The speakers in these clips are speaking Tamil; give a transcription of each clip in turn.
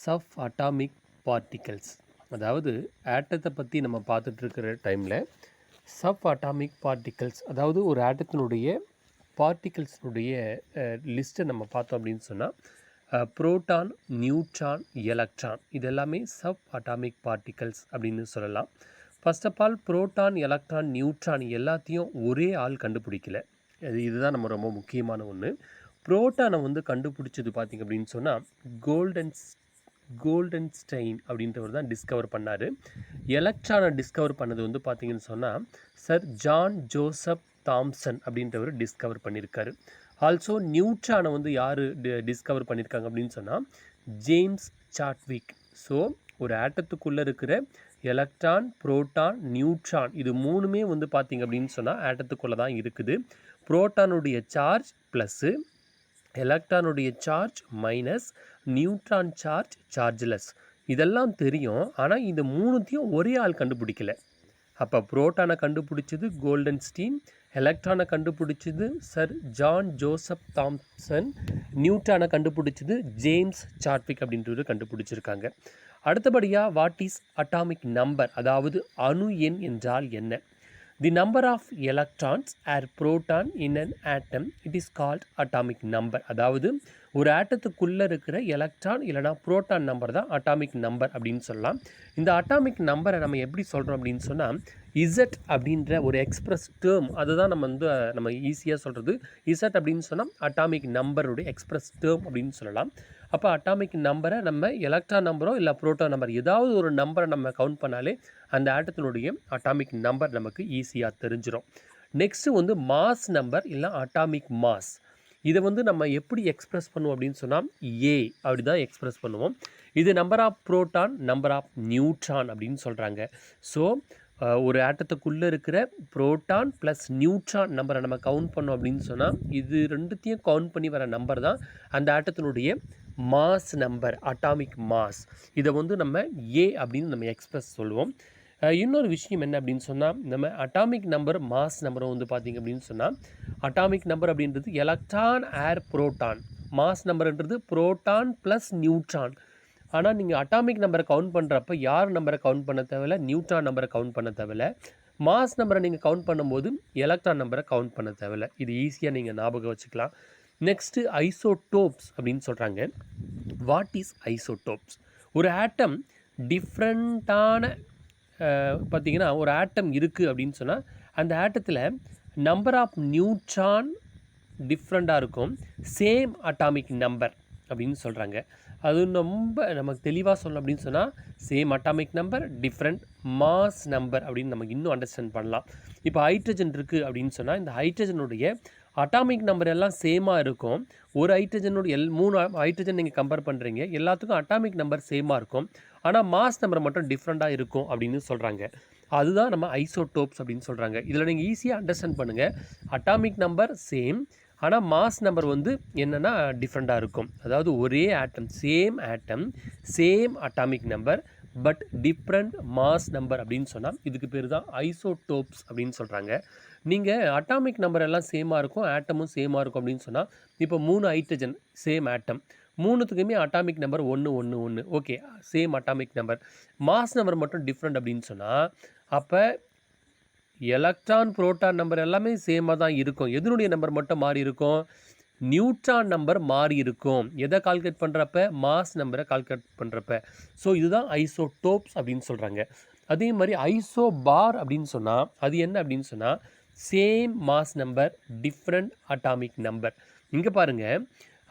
Sub atomic particles. அதாவது ஆட்டத்தை பற்றி நம்ம பார்த்துட்ருக்கிற டைமில் சப் அட்டாமிக் பார்ட்டிகல்ஸ், அதாவது ஒரு ஆட்டத்தினுடைய பார்ட்டிகல்ஸினுடைய லிஸ்ட்டை நம்ம பார்த்தோம் அப்படின்னு சொன்னால் புரோட்டான், நியூட்ரான், எலக்ட்ரான் இதெல்லாமே சப் அட்டாமிக் பார்ட்டிகல்ஸ் அப்படின்னு சொல்லலாம். First of all proton, electron, neutron எல்லாத்தையும் ஒரே ஆள் கண்டுபிடிக்கல. இதுதான் நம்ம ரொம்ப முக்கியமான ஒன்று. புரோட்டானை வந்து கண்டுபிடிச்சது பார்த்திங்க அப்படின்னு சொன்னால் கோல்டன்ஸ்டைன் அப்படின்றவர் தான் டிஸ்கவர் பண்ணார். எலக்ட்ரானை டிஸ்கவர் பண்ணது வந்து பார்த்திங்கன்னு சொன்னால் சர் ஜான் ஜோசப் தாம்சன் அப்படின்றவர் டிஸ்கவர் பண்ணியிருக்காரு. ஆல்சோ நியூட்ரானை வந்து யார் டிஸ்கவர் பண்ணியிருக்காங்க அப்படின்னு சொன்னால் ஜேம்ஸ் சாட்விக். ஸோ ஒரு ஆட்டத்துக்குள்ளே இருக்கிற எலக்ட்ரான், புரோட்டான், நியூட்ரான் இது மூணுமே வந்து பார்த்திங்க அப்படின்னு சொன்னால் ஆட்டத்துக்குள்ளே தான் இருக்குது. புரோட்டானுடைய சார்ஜ் ப்ளஸ்ஸு, எலக்ட்ரானுடைய charge minus, neutron charge chargeless. இதெல்லாம் தெரியும். ஆனால் இந்த மூணுத்தையும் ஒரே ஆள் கண்டுபிடிக்கல. அப்போ புரோட்டானை கண்டுபிடிச்சது கோல்டன்ஸ்டீன், எலக்ட்ரானை கண்டுபிடிச்சது சர் ஜான் ஜோசப் தாம்சன், நியூட்ரானை கண்டுபிடிச்சது ஜேம்ஸ் சாட்விக் அப்படின்றவர் கண்டுபிடிச்சிருக்காங்க. அடுத்தபடியாக வாட் இஸ் அட்டாமிக் நம்பர், அதாவது அணு எண் என்றால் என்ன? The number of electrons or proton in an atom it is called atomic number. அதாவது ஒரு ஆட்டத்துக்குள்ளே இருக்கிற எலக்ட்ரான் இல்லைனா புரோட்டான் நம்பர் தான் அட்டாமிக் நம்பர் அப்படின்னு சொல்லலாம். இந்த அட்டாமிக் நம்பரை நம்ம எப்படி சொல்கிறோம் அப்படின்னு சொன்னால் இசட் அப்படின்ற ஒரு எக்ஸ்பிரஸ் டேர்ம், அதுதான் நம்ம ஈஸியாக சொல்கிறது. இசட் அப்படின்னு சொன்னால் அட்டாமிக் நம்பருடைய எக்ஸ்பிரஸ் டேர்ம் அப்படின்னு சொல்லலாம். அப்போ அட்டாமிக் நம்பரை நம்ம எலக்ட்ரான் நம்பரோ இல்லை புரோட்டான் நம்பர் ஏதாவது ஒரு நம்பரை நம்ம கவுண்ட் பண்ணாலே அந்த ஆட்டத்தினுடைய அட்டாமிக் நம்பர் நமக்கு ஈஸியாக தெரிஞ்சிடும். நெக்ஸ்ட்டு வந்து மாஸ் நம்பர் இல்லை அட்டாமிக் மாஸ். இதை வந்து நம்ம எப்படி எக்ஸ்ப்ரெஸ் பண்ணுவோம் அப்படின்னு சொன்னால் ஏ அப்படி தான் எக்ஸ்ப்ரெஸ் பண்ணுவோம். இது number of proton, number of neutron அப்படின்னு சொல்கிறாங்க. ஸோ ஒரு ஆட்டத்துக்குள்ளே இருக்கிற புரோட்டான் ப்ளஸ் நியூட்ரான் நம்பரை நம்ம கவுண்ட் பண்ணோம் அப்படின்னு சொன்னால் இது ரெண்டுத்தையும் கவுண்ட் பண்ணி வர நம்பர் தான் அந்த ஆட்டத்தினுடைய மாஸ் நம்பர், அட்டாமிக் மாஸ். இதை வந்து நம்ம ஏ அப்படின்னு நம்ம எக்ஸ்ப்ரெஸ் சொல்லுவோம். இன்னொரு விஷயம் என்ன அப்படின்னு சொன்னால் நம்ம அட்டாமிக் நம்பர், மாஸ் நம்பரை வந்து பார்த்திங்க அப்படின்னு சொன்னால் அட்டாமிக் நம்பர் அப்படின்றது எலக்ட்ரான் ஏர் புரோட்டான், மாஸ் நம்பர்ன்றது புரோட்டான் ப்ளஸ் நியூட்ரான். ஆனால் நீங்கள் அட்டாமிக் நம்பரை கவுண்ட் பண்ணுறப்ப யார் நம்பரை கவுண்ட் பண்ண தேவையில்ல, நியூட்ரான் நம்பரை கவுண்ட் பண்ண தேவையில்ல. மாஸ் நம்பரை நீங்கள் கவுண்ட் பண்ணும்போது எலக்ட்ரான் நம்பரை கவுண்ட் பண்ண தேவையில்ல. இது ஈஸியாக நீங்கள் ஞாபகம் வச்சுக்கலாம். நெக்ஸ்ட்டு ஐசோடோப்ஸ் அப்படின்னு சொல்கிறாங்க. What is isotopes? ஒரு ஆட்டம் டிஃப்ரெண்ட்டான பார்த்திங்கன்னா ஒரு ஆட்டம் இருக்குது அப்படின்னு சொன்னால் அந்த ஆட்டத்தில் நம்பர் ஆஃப் நியூட்ரான் டிஃப்ரெண்ட்டாக இருக்கும், சேம் அட்டாமிக் நம்பர் அப்படின்னு சொல்கிறாங்க. அது ரொம்ப நமக்கு தெளிவாக சொல்லணும் அப்படின்னு சொன்னால் same atomic number, different mass number அப்படின்னு நமக்கு இன்னும் அண்டர்ஸ்டாண்ட் பண்ணலாம். இப்போ ஹைட்ரஜன் இருக்குது அப்படின்னு சொன்னால் இந்த ஹைட்ரஜனுடைய அட்டாமிக் நம்பர் எல்லாம் சேமாக இருக்கும். ஒரு ஹைட்ரஜனுடைய 3 ஹைட்ரஜன் நீங்கள் கம்பேர் பண்ணுறீங்க, எல்லாத்துக்கும் அட்டாமிக் நம்பர் சேமாக இருக்கும். ஆனால் மாஸ் நம்பர் மட்டும் டிஃப்ரெண்ட்டாக இருக்கும் அப்படின்னு சொல்கிறாங்க. அதுதான் நம்ம ஐசோடோப்ஸ் அப்படின்னு சொல்கிறாங்க. இதில் நீங்கள் ஈஸியாக அண்டர்ஸ்டாண்ட் பண்ணுங்கள். அட்டாமிக் நம்பர் சேம், ஆனால் மாஸ் நம்பர் வந்து என்னென்னா டிஃப்ரெண்ட்டாக இருக்கும். அதாவது ஒரே atom, same atomic number but different mass number அப்படின்னு சொன்னால் இதுக்கு பேர் தான் ஐசோடோப்ஸ் அப்படின்னு சொல்கிறாங்க. நீங்கள் அட்டாமிக் நம்பர் எல்லாம் சேமாக இருக்கும், ஆட்டமும் சேமாக இருக்கும் அப்படின்னு சொன்னால் இப்போ 3 ஹைட்ரஜன் சேம் ஆட்டம், மூணுத்துக்குமே atomic number 1 1 1, okay same atomic number. Mass number மட்டும் டிஃப்ரெண்ட் அப்படின்னு சொன்னால் அப்போ எலக்ட்ரான், புரோட்டான் நம்பர் எல்லாமே சேமாக தான் இருக்கும். எதனுடைய நம்பர் மட்டும் மாறி இருக்கும்? நியூட்ரான் நம்பர் மாறி இருக்கும். எதை கால்குலேட் பண்ணுறப்ப? மாஸ் நம்பரை கால்குலேட் பண்ணுறப்ப. ஸோ இதுதான் ஐசோடோப்ஸ் அப்படின்னு சொல்கிறாங்க. அதே மாதிரி ஐசோபார் அப்படின்னு சொன்னால் அது என்ன அப்படின்னு சொன்னால் same mass number, different atomic number. இங்கே பாருங்கள்,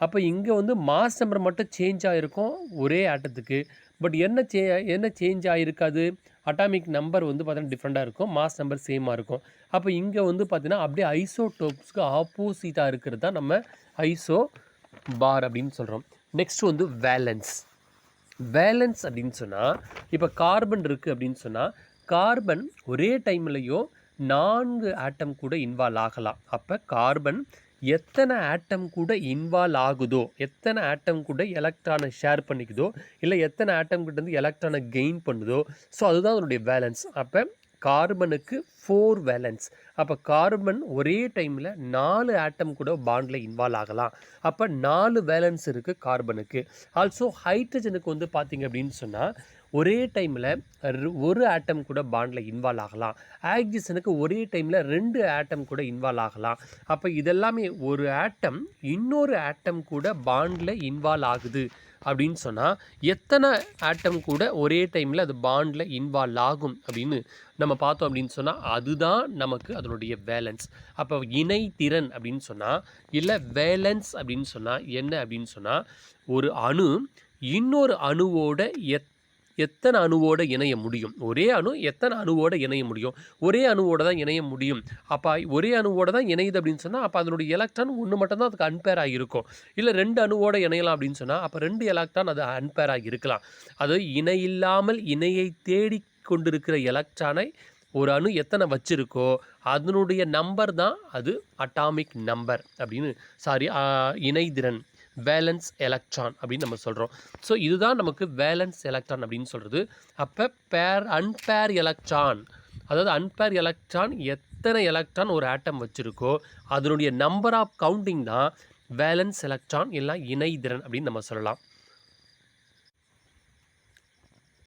அப்போ இங்கே வந்து மாஸ் நம்பர் மட்டும் சேஞ்ச் ஆகிருக்கும் ஒரே ஆட்டத்துக்கு. பட் என்ன சேஞ்ச் ஆகிருக்காது? அட்டாமிக் நம்பர் வந்து பார்த்தீங்கன்னா டிஃப்ரெண்ட்டாக இருக்கும், மாஸ் நம்பர் சேமாக இருக்கும். அப்போ இங்கே வந்து பார்த்தீங்கன்னா அப்படியே ஐசோடோப்ஸ்க்கு ஆப்போசிட்டாக இருக்கிறது தான் நம்ம ஐசோ பார் அப்படின்னு சொல்கிறோம். நெக்ஸ்ட் வந்து வேலன்ஸ் அப்படின்னு சொன்னால் இப்போ கார்பன் இருக்குது அப்படின்னு சொன்னால் கார்பன் ஒரே டைம்லையும் 4 ஆட்டம் கூட இன்வால்வ் ஆகலாம். அப்போ கார்பன் எத்தனை ஆட்டம் கூட இன்வால்வ் ஆகுதோ, எத்தனை ஆட்டம் கூட எலக்ட்ரானை ஷேர் பண்ணிக்குதோ, இல்லை எத்தனை ஆட்டம் கிட்ட இருந்து எலக்ட்ரானை கெயின் பண்ணுதோ, ஸோ அதுதான் அதனுடைய வேலன்ஸ். அப்போ கார்பனுக்கு 4 வேலன்ஸ். அப்போ கார்பன் ஒரே டைமில் 4 ஆட்டம் கூட பாண்டில் இன்வால்வ் ஆகலாம். அப்போ 4 வேலன்ஸ் இருக்குது கார்பனுக்கு. ஆல்சோ ஹைட்ரஜனுக்கு வந்து பார்த்திங்க அப்படின்னு சொன்னால் ஒரே டைமில் ஒரு ஆட்டம் கூட பாண்டில் இன்வால்வ் ஆகலாம். ஆக்சிஜனுக்கு ஒரே டைமில் 2 ஆட்டம் கூட இன்வால்வ் ஆகலாம். அப்போ இதெல்லாமே ஒரு ஆட்டம் இன்னொரு ஆட்டம் கூட பாண்டில் இன்வால்வ் ஆகுது அப்படின்னு சொன்னால் எத்தனை ஆட்டம் கூட ஒரே டைமில் அது பாண்டில் இன்வால்வ் ஆகும் அப்படின்னு நம்ம பார்த்தோம் அப்படின்னு சொன்னால் அதுதான் நமக்கு அதனுடைய வேலன்ஸ். அப்போ இணைதிறன் அப்படின்னு சொன்னால் இல்லை வேலன்ஸ் அப்படின்னு சொன்னால் என்ன அப்படின்னு சொன்னால் ஒரு அணு இன்னொரு அணுவோட எத்தனை அணுவோட இணைய முடியும். ஒரே அணு எத்தனை அணுவோட இணைய முடியும். ஒரே அணுவோட தான் இணைய முடியும். அப்போ ஒரே அணுவோட தான் இணையுது அப்படின்னு சொன்னால் அப்போ அதனுடைய எலக்ட்ரான் ஒன்று மட்டும்தான் அதுக்கு அன்பேராக இருக்கும். இல்லை 2 அணுவோட இணையலாம் அப்படின்னு சொன்னால் அப்போ 2 எலக்ட்ரான் அது அன்பேராக இருக்கலாம். அது இணையில்லாமல் இணையை தேடி கொண்டிருக்கிற எலக்ட்ரானை ஒரு அணு எத்தனை வச்சிருக்கோ அதனுடைய நம்பர் தான் அது அட்டாமிக் நம்பர் அப்படின்னு இணைதிறன் வேலன்ஸ் எலக்ட்ரான் அப்படின்னு நம்ம சொல்கிறோம். ஸோ இதுதான் நமக்கு வேலன்ஸ் எலக்ட்ரான் அப்படின்னு சொல்கிறது. அப்போ அன்பேர் எலக்ட்ரான், அதாவது அன்பேர் எலக்ட்ரான் எத்தனை எலக்ட்ரான் ஒரு ஆட்டம் வச்சுருக்கோ அதனுடைய நம்பர் ஆஃப் கவுண்டிங் தான் வேலன்ஸ் எலக்ட்ரான் இல்லை இணைதிறன் அப்படின்னு நம்ம சொல்லலாம்.